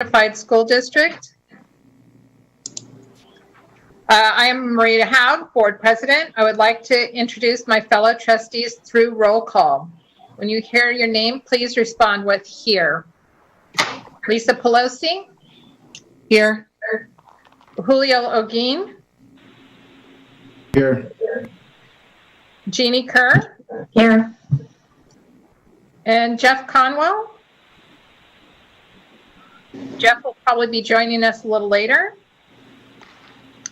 Unified School District. I am Marita Haug, Board President. I would like to introduce my fellow trustees through roll call. When you hear your name, please respond with here. Lisa Pelosi. Here. Julio Oguin. Here. Jeannie Kerr. Here. And Jeff Conwell. Jeff will probably be joining us a little later.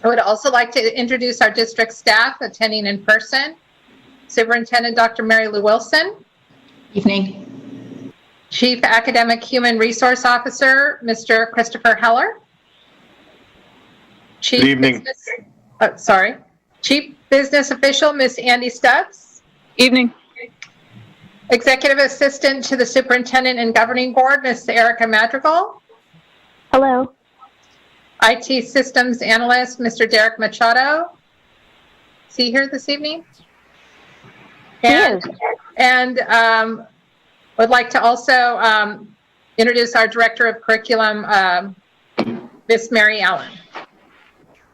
I would also like to introduce our district staff attending in person. Superintendent Dr. Mary Lou Wilson. Evening. Chief Academic Human Resource Officer, Mr. Christopher Heller. Chief Good evening. Chief Business Official, Ms. Andy Stubbs. Evening. Executive Assistant to the Superintendent and Governing Board, Ms. Erica Madrigal. Hello. IT Systems Analyst, Mr. Derek Machado. Is he here this evening? And would like to also introduce our Director of Curriculum, Ms. Mary Allen.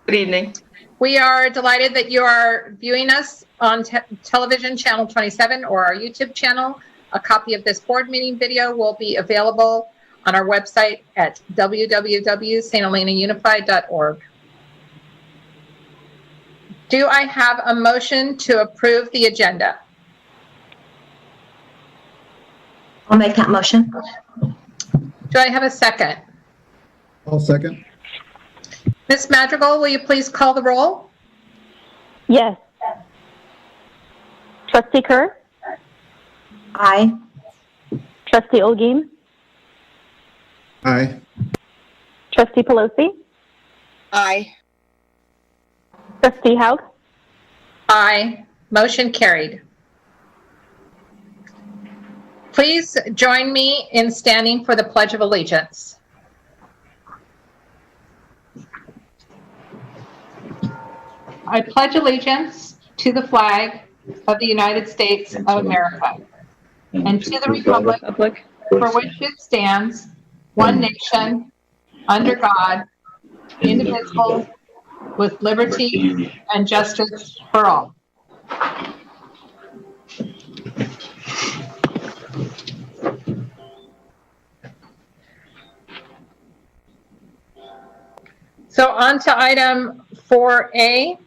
Good evening. We are delighted that you are viewing us on television channel 27 or our YouTube channel. A copy of this board meeting video will be available on our website at www.stalainaunified.org. Do I have a motion to approve the agenda? I'll make that motion. Do I have a second? I'll second. Ms. Madrigal, will you please call the roll? Yes. Trustee Kerr? Aye. Trustee Olguin? Aye. Trustee Pelosi? Aye. Trustee Haug? Aye. Motion carried. Please join me in standing for the Pledge of Allegiance. I pledge allegiance to the flag of the United States of America and to the republic for which it stands, one nation, under God, indivisible, with liberty and justice for all. So on to item 4A,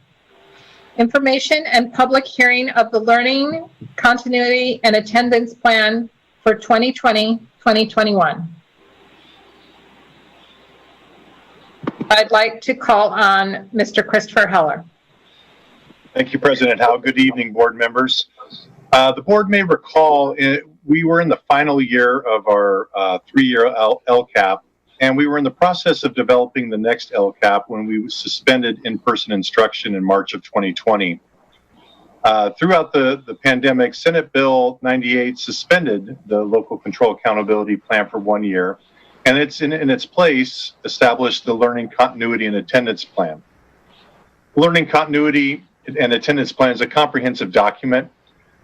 information and public hearing of the learning continuity and attendance plan for 2020-2021. I'd like to call on Mr. Christopher Heller. Thank you, President Howe. Good evening, board members. The board may recall we were in the final year of our three-year LCAP, and we were in the process of developing the next LCAP when we suspended in-person instruction in March of 2020. Throughout the pandemic, Senate Bill 98 suspended the local control accountability plan for 1 year, and it's in its place established the learning continuity and attendance plan. Learning continuity and attendance plan is a comprehensive document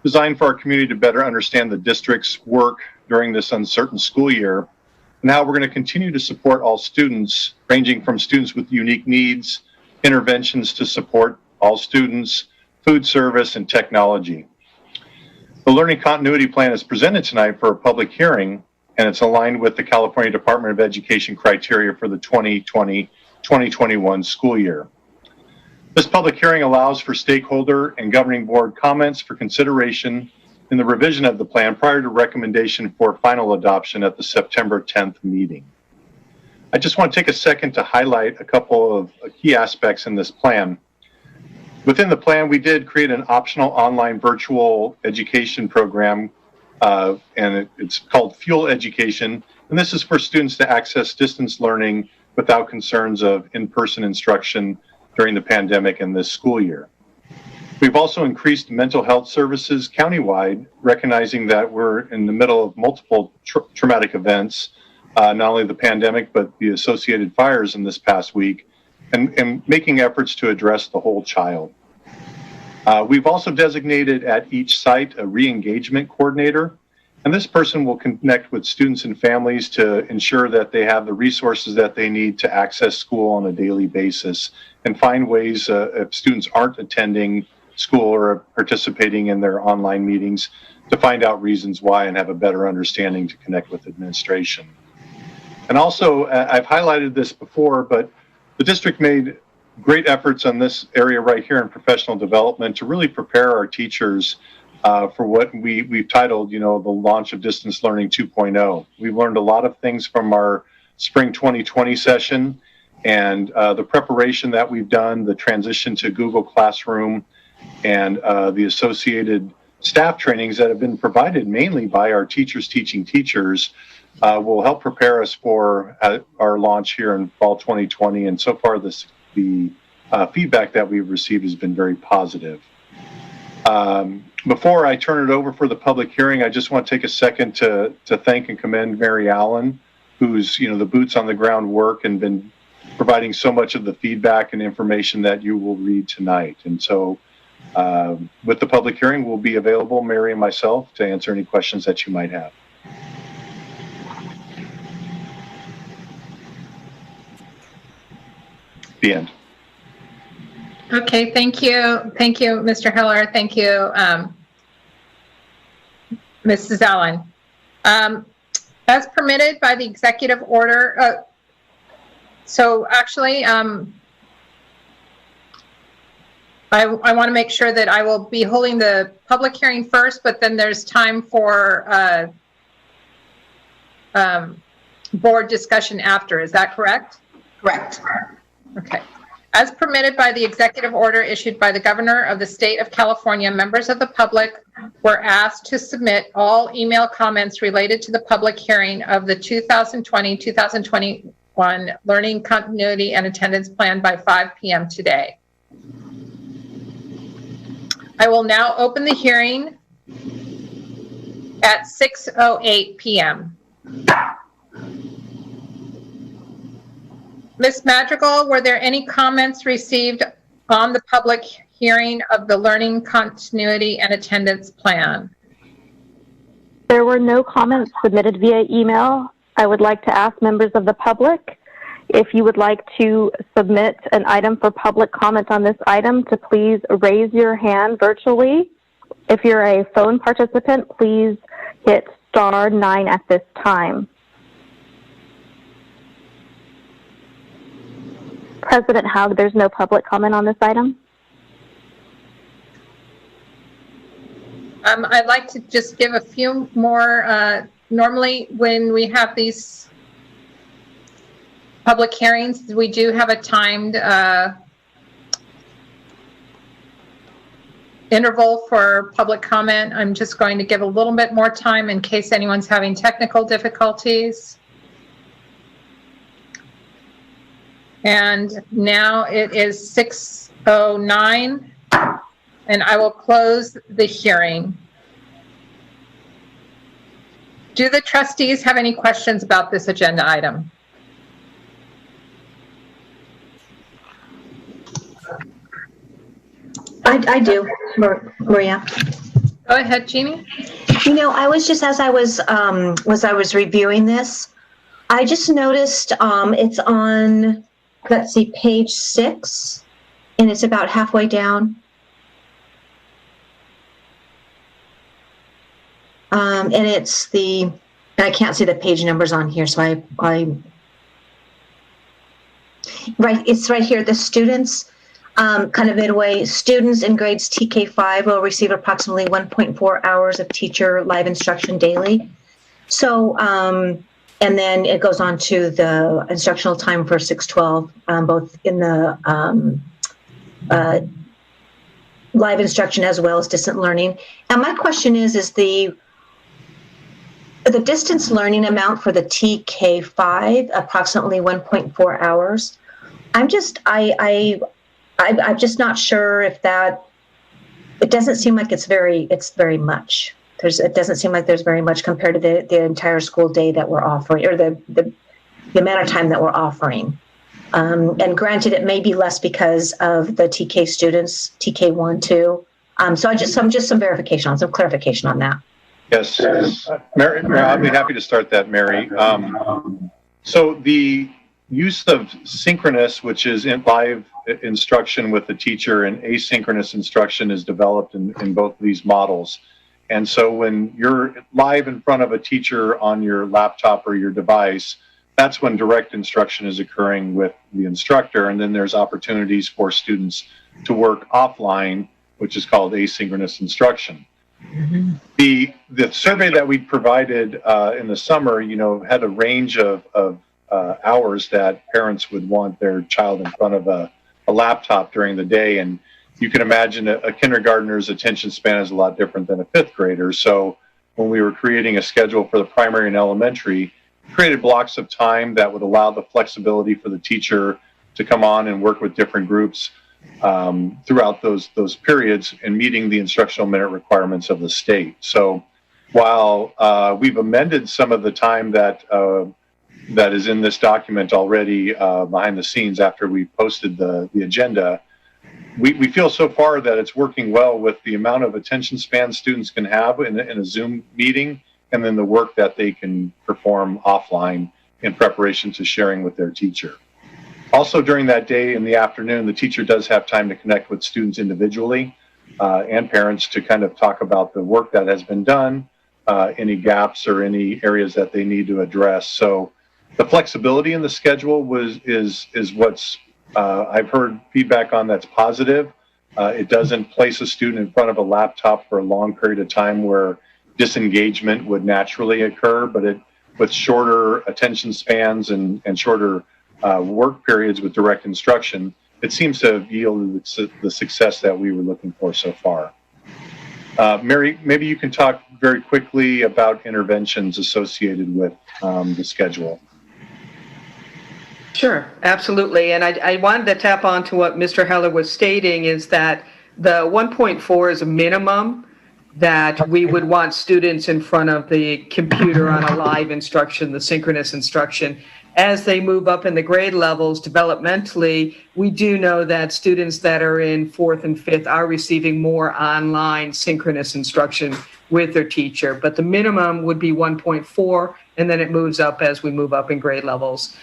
designed for our community to better understand the district's work during this uncertain school year and how we're going to continue to support all students, ranging from students with unique needs, interventions to support all students, food service, and technology. The Learning Continuity Plan is presented tonight for a public hearing, and it's aligned with the California Department of Education criteria for the 2020-2021 school year. This public hearing allows for stakeholder and governing board comments for consideration in the revision of the plan prior to recommendation for final adoption at the September 10th meeting. I just want to take a second to highlight a couple of key aspects in this plan. Within the plan, we did create an optional online virtual education program, and it's called Fuel Education. And this is for students to access distance learning without concerns of in-person instruction during the pandemic and this school year. We've also increased mental health services countywide, recognizing that we're in the middle of multiple traumatic events, not only the pandemic, but the associated fires in this past week, and making efforts to address the whole child. We've also designated at each site a re-engagement coordinator, And this person will connect with students and families to ensure that they have the resources that they need to access school on a daily basis and find ways if students aren't attending school or participating in their online meetings to find out reasons why and have a better understanding to connect with administration. And also, I've highlighted this before, but the district made great efforts on this area right here in professional development to really prepare our teachers for what we've titled, the launch of distance learning 2.0. We've learned a lot of things from our spring 2020 session and the preparation that we've done, the transition to Google Classroom, and the associated staff trainings that have been provided mainly by our teachers teaching teachers will help prepare us for our launch here in fall 2020. And so far, the feedback that we've received has been very positive. Before I turn it over for the public hearing, I just want to take a second to thank and commend Mary Allen, who's the boots on the ground work and been providing so much of the feedback and information that you will read tonight. And so with the public hearing, we'll be available, Mary and myself, to answer any questions that you might have. The end. Okay, thank you. Thank you, Mr. Heller. Thank you, Mrs. Allen. As permitted by the executive order, so actually, I want to make sure that I will be holding the public hearing first, but then there's time for board discussion after. Is that correct? Correct. Okay. As permitted by the executive order issued by the governor of the state of California, members of the public were asked to submit all email comments related to the public hearing of the 2020-2021 Learning Continuity and Attendance Plan by 5 p.m. today. I will now open the hearing at 6:08 p.m. Ms. Madrigal, were there any comments received on the public hearing of the Learning Continuity and Attendance Plan? There were no comments submitted via email. I would like to ask members of the public if you would like to submit an item for public comment on this item to please raise your hand virtually. If you're a phone participant, please hit *9 at this time. President Haug, there's no public comment on this item. I'd like to just give a few more. Normally, when we have these public hearings, we do have a timed interval for public comment. I'm just going to give a little bit more time in case anyone's having technical difficulties. And now it is 6:09, and I will close the hearing. Do the trustees have any questions about this agenda item? I do, Maria. Go ahead, Jeannie. I was just, as I was reviewing this, I just noticed it's on, let's see, page 6, and it's about halfway down. And it's I can't see the page numbers on here, so it's right here. The students, kind of midway, students in grades TK5 will receive approximately 1.4 hours of teacher live instruction daily. So, and then it goes on to the instructional time for 612, both in the live instruction as well as distant learning. And my question is the distance learning amount for the TK5, approximately 1.4 hours. I'm just not sure if that, it doesn't seem like it's very much. It doesn't seem like there's very much compared to the entire school day that we're offering, or the amount of time that we're offering. And granted, it may be less because of the TK students, TK1, 2. So just some verification on, some clarification on that. Yes, Mary, I'll be happy to start that, Mary. So the use of synchronous, which is in live instruction with the teacher, and asynchronous instruction is developed in both of these models. And so when you're live in front of a teacher on your laptop or your device, that's when direct instruction is occurring with the instructor. And then there's opportunities for students to work offline, which is called asynchronous instruction. Mm-hmm. The survey that we provided in the summer, had a range of hours that parents would want their child in front of a laptop during the day. And you can imagine a kindergartner's attention span is a lot different than a fifth grader. So when we were creating a schedule for the primary and elementary, we created blocks of time that would allow the flexibility for the teacher to come on and work with different groups throughout those periods and meeting the instructional minute requirements of the state. So while we've amended some of the time that is in this document already behind the scenes after we posted the agenda, we feel so far that it's working well with the amount of attention span students can have in a Zoom meeting, and then the work that they can perform offline in preparation to sharing with their teacher. Also, during that day in the afternoon, the teacher does have time to connect with students individually and parents to kind of talk about the work that has been done, any gaps or any areas that they need to address. So the flexibility in the schedule is what's I've heard feedback on that's positive. It doesn't place a student in front of a laptop for a long period of time where disengagement would naturally occur, but with shorter attention spans and shorter work periods with direct instruction, it seems to have yielded the success that we were looking for so far. Mary, maybe you can talk very quickly about interventions associated with the schedule. Sure, absolutely. And I wanted to tap on to what Mr. Heller was stating, is that the 1.4 is a minimum that we would want students in front of the computer on a live instruction, the synchronous instruction. As they move up in the grade levels developmentally, we do know that students that are in 4th and 5th are receiving more online synchronous instruction with their teacher. But the minimum would be 1.4, and then it moves up as we move up in grade levels.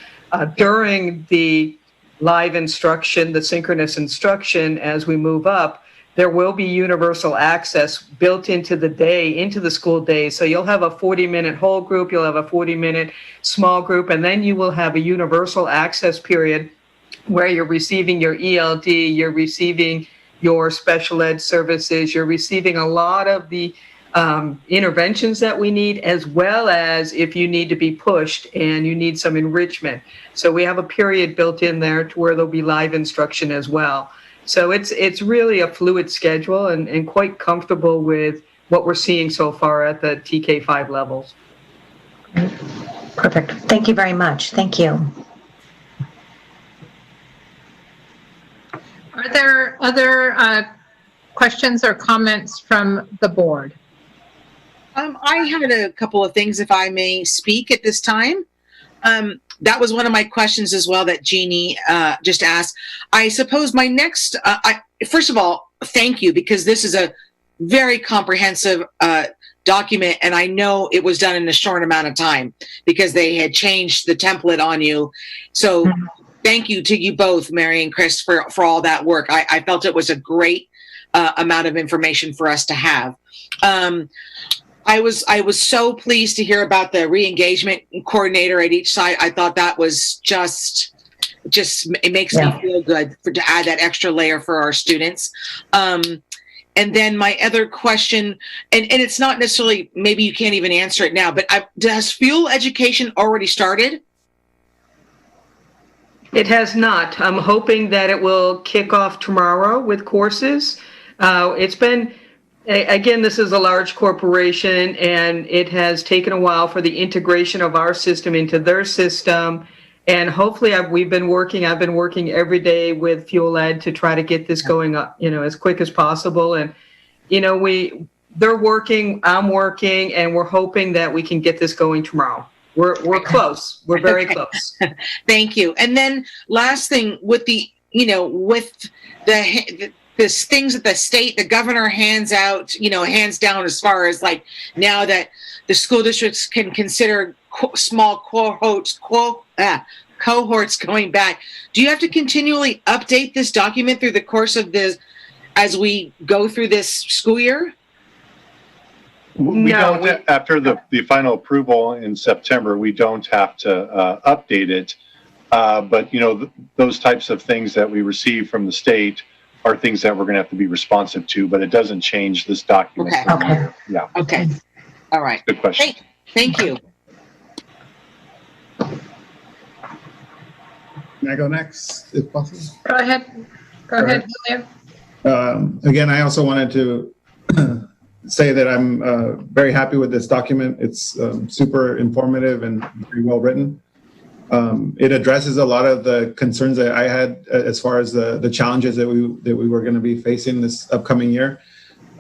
During the live instruction, the synchronous instruction, as we move up, there will be universal access built into the day, into the school day. So you'll have a 40-minute whole group, you'll have a 40-minute small group, and then you will have a universal access period where you're receiving your ELD, you're receiving your special ed services, you're receiving a lot of the interventions that we need, as well as if you need to be pushed and you need some enrichment. So we have a period built in there to where there'll be live instruction as well. So it's really a fluid schedule and quite comfortable with what we're seeing so far at the TK5 levels. Perfect. Thank you very much. Thank you. Are there other questions or comments from the board? I had a couple of things, if I may speak at this time. That was one of my questions as well that Jeannie just asked. I suppose my next, first of all, thank you, because this is a very comprehensive document, and I know it was done in a short amount of time because they had changed the template on you. So thank you to you both, Mary and Chris, for all that work. I felt it was a great amount of information for us to have. I was so pleased to hear about the re-engagement coordinator at each site. I thought that was just it makes me feel good to add that extra layer for our students. And then my other question, and it's not necessarily, maybe you can't even answer it now, but has fuel education already started? It has not. I'm hoping that it will kick off tomorrow with courses. It's been, again, this is a large corporation, and it has taken a while for the integration of our system into their system. And hopefully I've been working every day with Fuel Ed to try to get this going up, as quick as possible. And, they're working, I'm working, and we're hoping that we can get this going tomorrow. We're close. We're very close. Thank you. And then last thing with the this things that the governor hands out, hands down, as far as like now that the school districts can consider small cohorts going back. Do you have to continually update this document through the course of this as we go through this school year? We don't, after the final approval in September, we don't have to update it. But, those types of things that we receive from the state are things that we're going to have to be responsive to, but it doesn't change this document. Okay. Yeah. Okay. All right. Good question. Thank you. Can I go next, if possible? Go ahead. Go ahead, Julio. Again, I also wanted to say that I'm very happy with this document. It's super informative and very well written. It addresses a lot of the concerns that I had as far as the challenges that we were going to be facing this upcoming year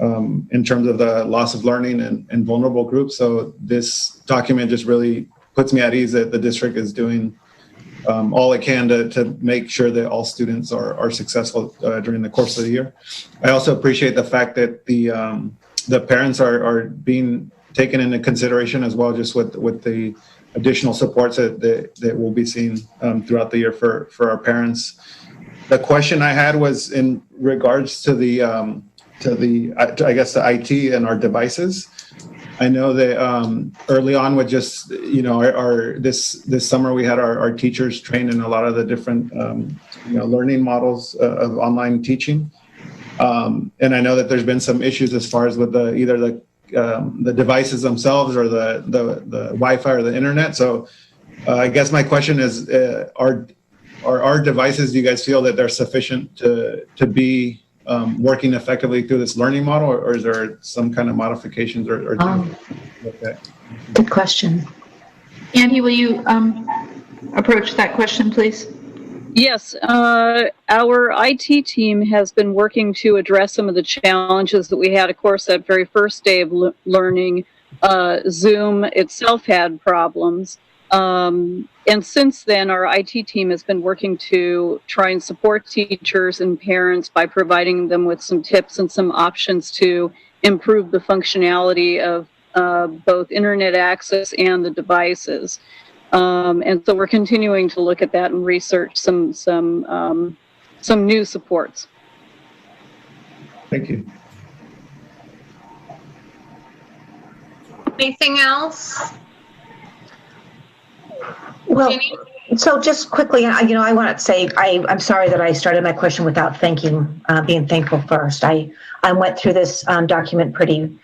in terms of the loss of learning and vulnerable groups. So this document just really puts me at ease that the district is doing all it can to make sure that all students are successful during the course of the year. I also appreciate the fact that the parents are being taken into consideration as well, just with the additional supports that we'll be seeing throughout the year for our parents. The question I had was in regards to the IT and our devices. I know that early on with just, this summer we had our teachers trained in a lot of the different, learning models of online teaching. And I know that there's been some issues as far as with either the devices themselves or the Wi-Fi or the internet. So I guess my question is, are our devices, do you guys feel that they're sufficient to be working effectively through this learning model, or is there some kind of modifications or okay. Good question. Andy, will you approach that question, please? Yes, our IT team has been working to address some of the challenges that we had. Of course, that very first day of learning, Zoom itself had problems. And since then, our IT team has been working to try and support teachers and parents by providing them with some tips and some options to improve the functionality of both internet access and the devices. And so we're continuing to look at that and research some new supports. Thank you. Anything else? Well, so just quickly, I want to say I'm sorry that I started my question without being thankful first. I went through this document pretty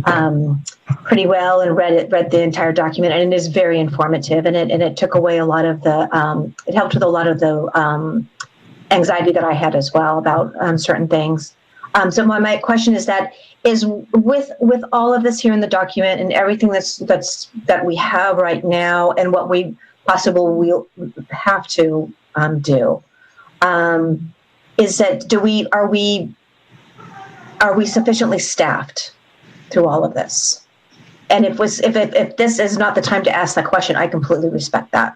well and read the entire document, and it is very informative, and it took away a lot of it helped with a lot of the anxiety that I had as well about certain things. So my question is with all of this here in the document and everything that we have right now and what we possibly will have to do, is that are we sufficiently staffed through all of this? And if this is not the time to ask that question, I completely respect that.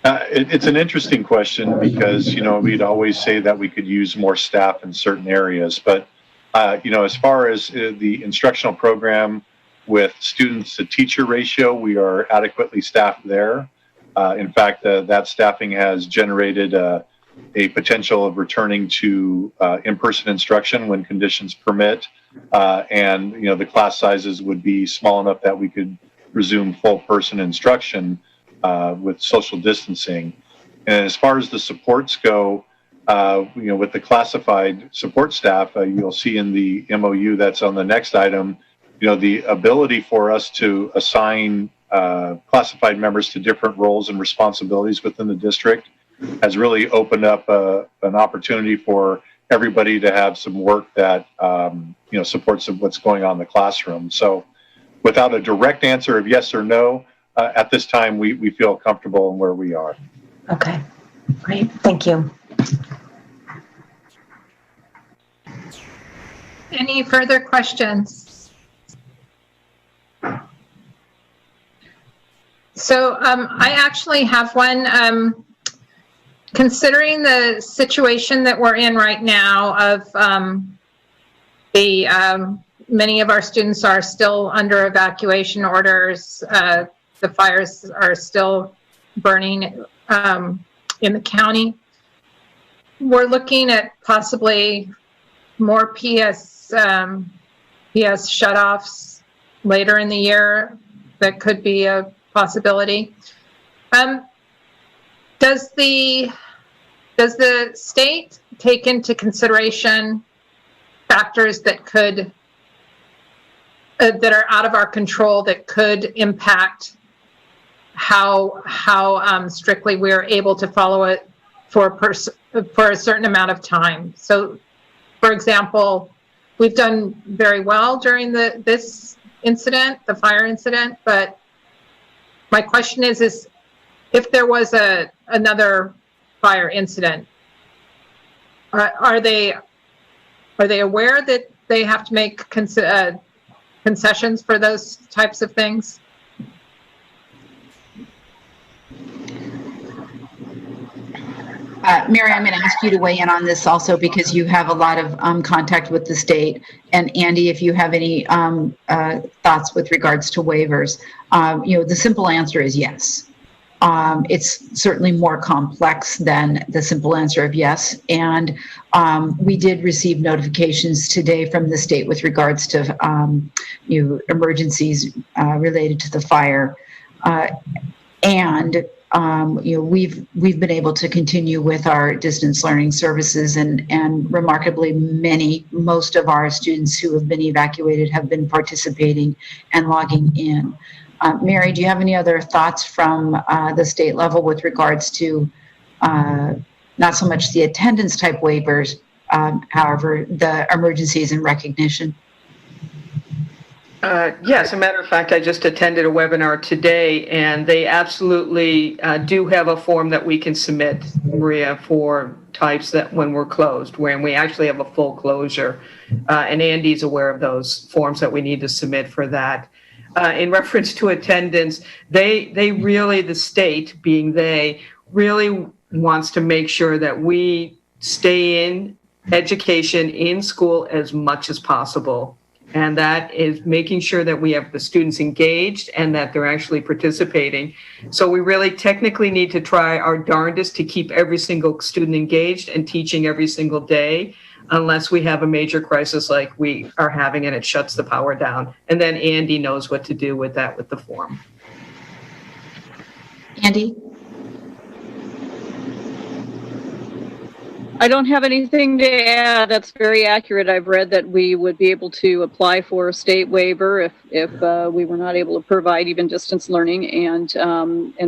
It's an interesting question because, we'd always say that we could use more staff in certain areas. But, as far as the instructional program with students to teacher ratio, we are adequately staffed there. In fact, that staffing has generated a potential of returning to in-person instruction when conditions permit. And, the class sizes would be small enough that we could resume full person instruction with social distancing. And as far as the supports go, with the classified support staff, you'll see in the MOU that's on the next item, the ability for us to assign classified members to different roles and responsibilities within the district has really opened up an opportunity for everybody to have some work that, supports what's going on in the classroom. So without a direct answer of yes or no, at this time, we feel comfortable in where we are. Okay, great, thank you. Any further questions? So I actually have one. considering the situation that we're in right now of many of our students are still under evacuation orders, the fires are still burning in the county. We're looking at possibly more PS shutoffs later in the year. That could be a possibility. Does the state take into consideration factors that could that are out of our control that could impact how strictly we are able to follow it for a certain amount of time? So, for example, we've done very well during this incident, the fire incident, but my question is if there was another fire incident, are they aware that they have to make concessions for those types of things? Mary, I'm going to ask you to weigh in on this also because you have a lot of contact with the state. And Andy, if you have any thoughts with regards to waivers, the simple answer is yes. It's certainly more complex than the simple answer of yes. And we did receive notifications today from the state with regards to emergencies related to the fire. We've been able to continue with our distance learning services, and remarkably most of our students who have been evacuated have been participating and logging in. Mary, do you have any other thoughts from the state level with regards to not so much the attendance type waivers, however, the emergencies and recognition? Yes, as a matter of fact, I just attended a webinar today, and they absolutely do have a form that we can submit, Maria, for types that when we're closed, when we actually have a full closure. And Andy's aware of those forms that we need to submit for that. In reference to attendance, they really, the state being they, really wants to make sure that we stay in education in school as much as possible. And that is making sure that we have the students engaged and that they're actually participating. So we really technically need to try our darndest to keep every single student engaged and teaching every single day, unless we have a major crisis like we are having and it shuts the power down. And then Andy knows what to do with that with the form. Andy? I don't have anything to add. That's very accurate. I've read that we would be able to apply for a state waiver if we were not able to provide even distance learning, and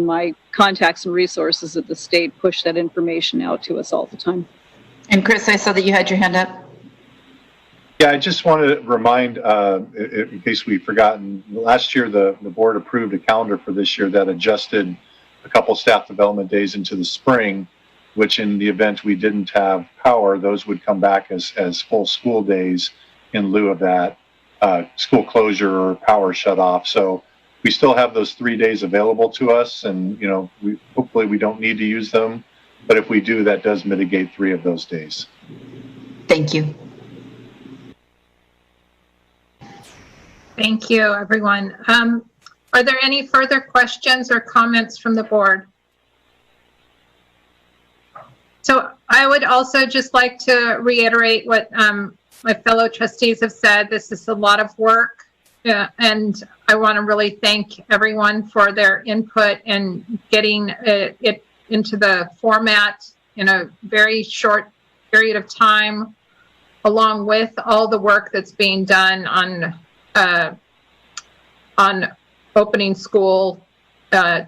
my contacts and resources at the state push that information out to us all the time. And Chris, I saw that you had your hand up. Yeah, I just want to remind, in case we've forgotten, last year the board approved a calendar for this year that adjusted a couple staff development days into the spring, which in the event we didn't have power, those would come back as full school days in lieu of that school closure or power shut off. So we still have those 3 days available to us, and hopefully we don't need to use them, but if we do, that does mitigate 3 of those days. Thank you. Thank you, everyone. Are there any further questions or comments from the board? So I would also just like to reiterate what my fellow trustees have said. This is a lot of work, and I want to really thank everyone for their input and getting it into the format in a very short period of time, along with all the work that's being done on opening school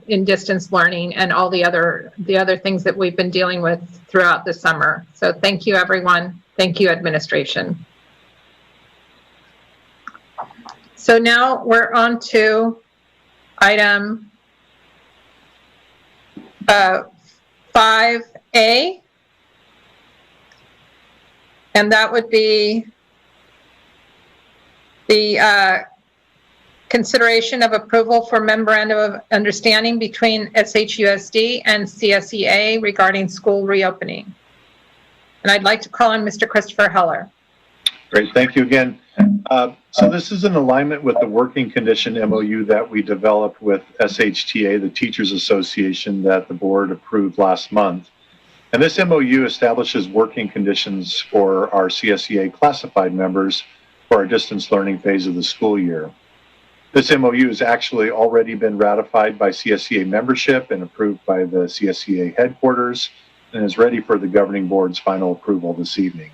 in distance learning and all the other things that we've been dealing with throughout the summer. So thank you, everyone. Thank you, administration. So now we're on to item 5A, and that would be the consideration of approval for memorandum of understanding between SHUSD and CSEA regarding school reopening. And I'd like to call on Mr. Christopher Heller. Great, thank you again. So this is in alignment with the working condition MOU that we developed with SHTA, the Teachers Association, that the board approved last month. And this MOU establishes working conditions for our CSEA classified members for our distance learning phase of the school year. This MOU has actually already been ratified by CSEA membership and approved by the CSEA headquarters and is ready for the governing board's final approval this evening.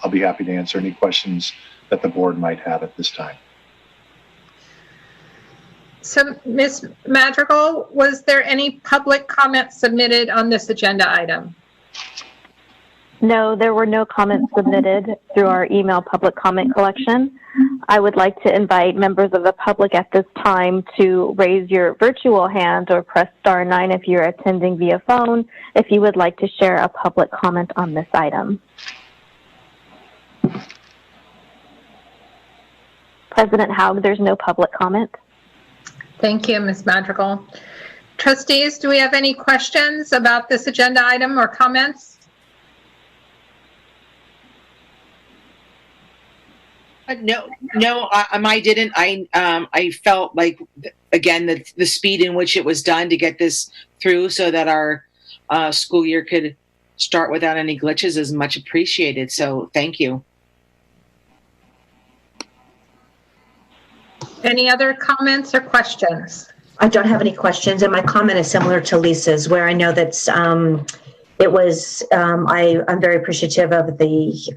I'll be happy to answer any questions that the board might have at this time. So, Ms. Madrigal, was there any public comment submitted on this agenda item? No, there were no comments submitted through our email public comment collection. I would like to invite members of the public at this time to raise your virtual hand or press *9 if you're attending via phone, if you would like to share a public comment on this item. President Haug, there's no public comment. Thank you, Ms. Madrigal. Trustees, do we have any questions about this agenda item or comments? No, I didn't. I felt like, again, the speed in which it was done to get this through so that our school year could start without any glitches is much appreciated. So thank you. Any other comments or questions? I don't have any questions, and my comment is similar to Lisa's, where I know that it was, I'm very appreciative of the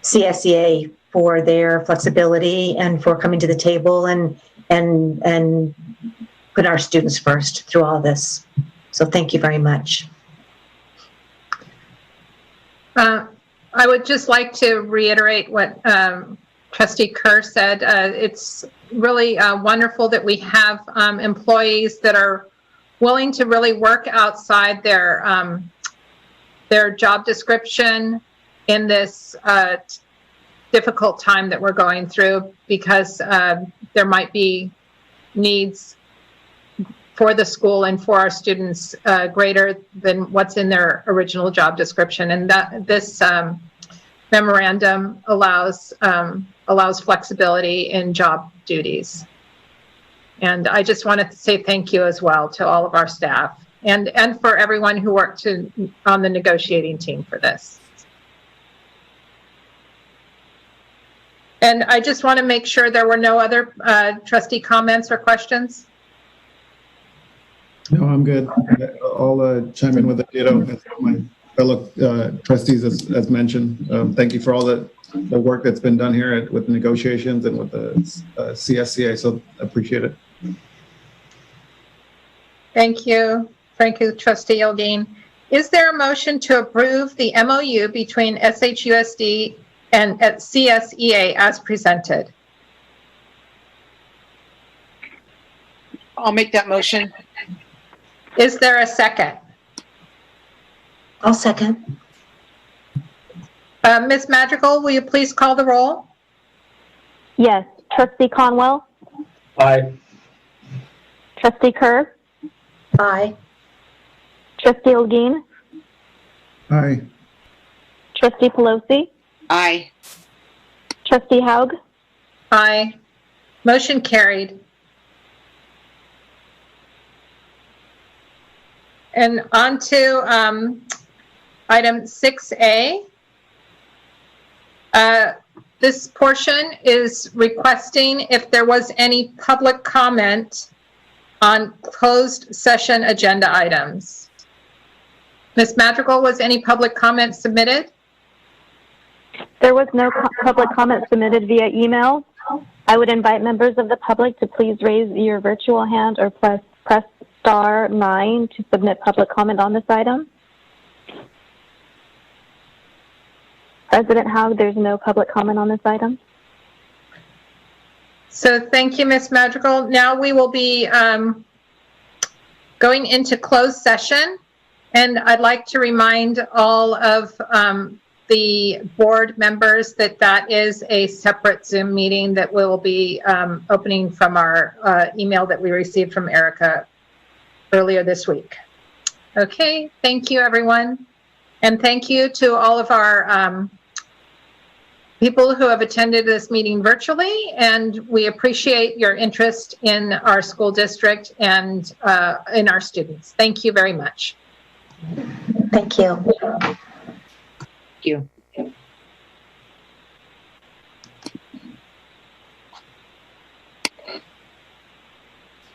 CSEA for their flexibility and for coming to the table and put our students first through all this. So thank you very much. I would just like to reiterate what Trustee Kerr said. It's really wonderful that we have employees that are willing to really work outside their job description in this difficult time that we're going through, because there might be needs for the school and for our students greater than what's in their original job description. And that this memorandum allows flexibility in job duties. And I just wanted to say thank you as well to all of our staff and for everyone who worked on the negotiating team for this. And I just want to make sure there were no other trustee comments or questions. No, I'm good. I'll chime in with a ditto as my fellow trustees as mentioned. Thank you for all the work that's been done here with the negotiations and with the CSCA, so appreciate it. Thank you. Thank you, Trustee Yildiz. Is there a motion to approve the MOU between SHUSD and at CSEA as presented? I'll make that motion. Is there a second? I'll second. Ms. Madrigal, will you please call the roll? Yes. Trustee Conwell? Aye. Trustee Kerr? Aye. Trustee Yildiz? Aye. Trustee Pelosi? Aye. Trustee Haug? Aye. Motion carried. And on to item 6A. This portion is requesting if there was any public comment on closed session agenda items. Ms. Madrigal, was any public comment submitted? There was no public comment submitted via email. I would invite members of the public to please raise your virtual hand or press *9 to submit public comment on this item. President Haug, there's no public comment on this item. So thank you, Ms. Madrigal. Now we will be going into closed session, and I'd like to remind all of the board members that that is a separate Zoom meeting that will be opening from our email that we received from Erica earlier this week. Okay, thank you, everyone. And thank you to all of our people who have attended this meeting virtually, and we appreciate your interest in our school district and in our students. Thank you very much. Thank you. Thank you.